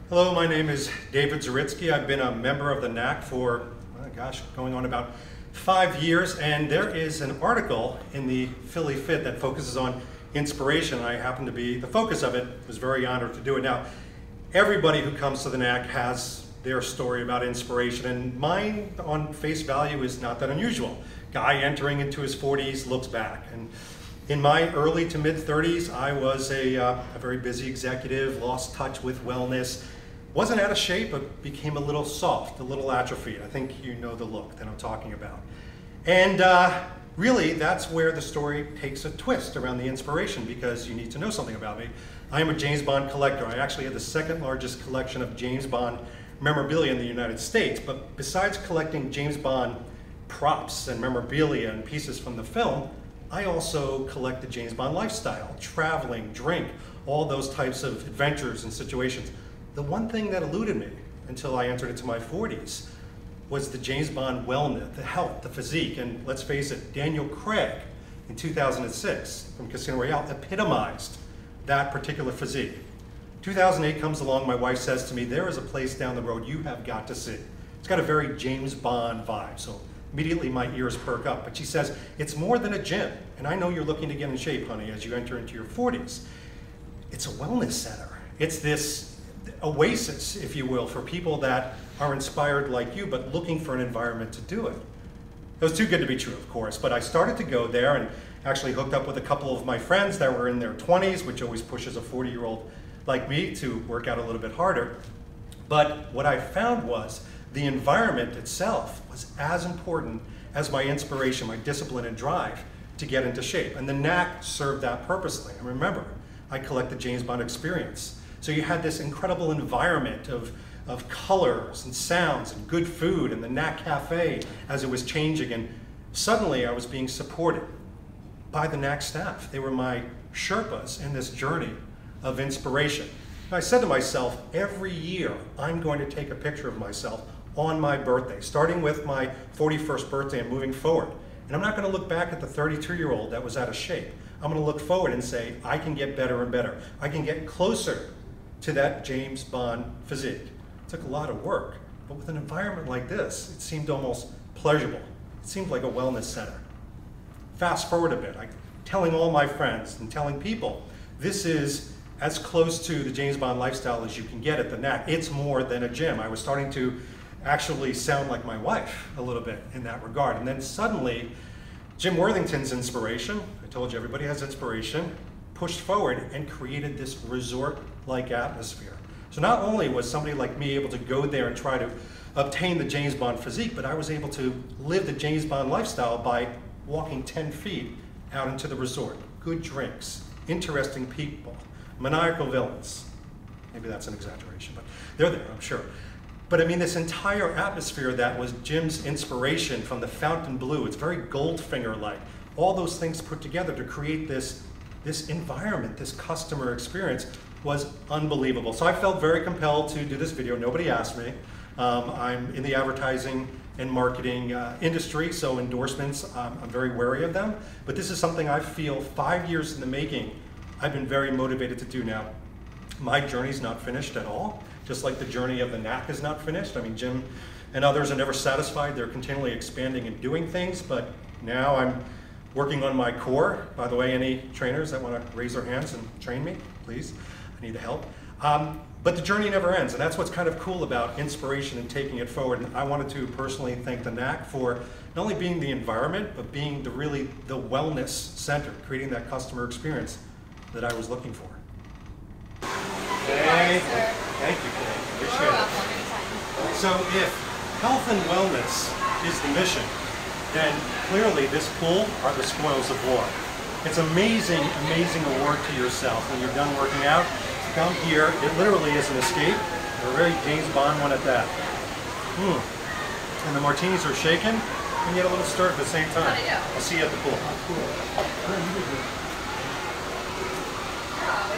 Hello, my name is David Zaritsky. I've been a member of the NAC for, going on about 5 years, and there is an article in the Philly Fit that focuses on inspiration. I happen to be the focus of it. I was very honored to do it. Now, everybody who comes to the NAC has their story about inspiration, and mine on face value is not that unusual. Guy entering into his 40s looks back, and in my early to mid 30s, I was a very busy executive, lost touch with wellness, wasn't out of shape, but became a little soft, a little atrophied. I think you know the look that I'm talking about. And really, that's where the story takes a twist around the inspiration, because you need to know something about me. I am a James Bond collector. I actually had the second largest collection of James Bond memorabilia in the United States, but besides collecting James Bond props and memorabilia and pieces from the film, I also collect the James Bond lifestyle, traveling, drink, all those types of adventures and situations. The one thing that eluded me until I entered into my 40s was the James Bond wellness, the health, the physique, and let's face it, Daniel Craig in 2006 from Casino Royale epitomized that particular physique. 2008 comes along, my wife says to me, there is a place down the road you have got to see. It's got a very James Bond vibe, so immediately my ears perk up. But she says, it's more than a gym, and I know you're looking to get in shape, honey, as you enter into your 40s. It's a wellness center. It's this oasis, if you will, for people that are inspired like you, but looking for an environment to do it. It was too good to be true, of course, but I started to go there and actually hooked up with a couple of my friends that were in their 20s, which always pushes a 40-year-old like me to work out a little bit harder. But what I found was the environment itself was as important as my inspiration, my discipline and drive to get into shape. And the NAC served that purposely. And remember, I collect the James Bond experience. So you had this incredible environment of colors and sounds and good food, and the NAC Cafe as it was changing. And suddenly I was being supported by the NAC staff. They were my Sherpas in this journey of inspiration. And I said to myself, every year I'm going to take a picture of myself on my birthday, starting with my 41st birthday and moving forward. And I'm not going to look back at the 32-year-old that was out of shape. I'm going to look forward and say, I can get better and better. I can get closer to that James Bond physique. It took a lot of work, but with an environment like this, it seemed almost pleasurable. It seemed like a wellness center. Fast forward a bit, I'm telling all my friends and telling people, this is as close to the James Bond lifestyle as you can get at the NAC. It's more than a gym. I was starting to actually sound like my wife a little bit in that regard. And then suddenly, Jim Worthington's inspiration, I told you everybody has inspiration, pushed forward and created this resort-like atmosphere. So not only was somebody like me able to go there and try to obtain the James Bond physique, but I was able to live the James Bond lifestyle by walking 10 feet out into the resort. Good drinks, interesting people, maniacal villains. Maybe that's an exaggeration, but they're there, I'm sure. But I mean, this entire atmosphere that was Jim's inspiration from the Fontainebleau, it's very Goldfinger-like. All those things put together to create this environment, this customer experience was unbelievable. So I felt very compelled to do this video. Nobody asked me. I'm in the advertising and marketing industry, so endorsements, I'm very wary of them. But this is something I feel 5 years in the making, I've been very motivated to do now. My journey's not finished at all, just like the journey of the NAC is not finished. I mean, Jim and others are never satisfied. They're continually expanding and doing things, but now I'm working on my core. By the way, any trainers that want to raise their hands and train me, please, I need the help. But the journey never ends, and that's what's kind of cool about inspiration and taking it forward. And I wanted to personally thank the NAC for not only being the environment, but being the wellness center, creating that customer experience that I was looking for. Thank you, Kay. Appreciate it. So if health and wellness is the mission, then clearly this pool are the spoils of war. It's amazing, amazing award to yourself when you're done working out. Come here, it literally is an escape. A very James Bond one at that. And the martinis are shaken, and yet a little stirred at the same time. I'll see you at the pool.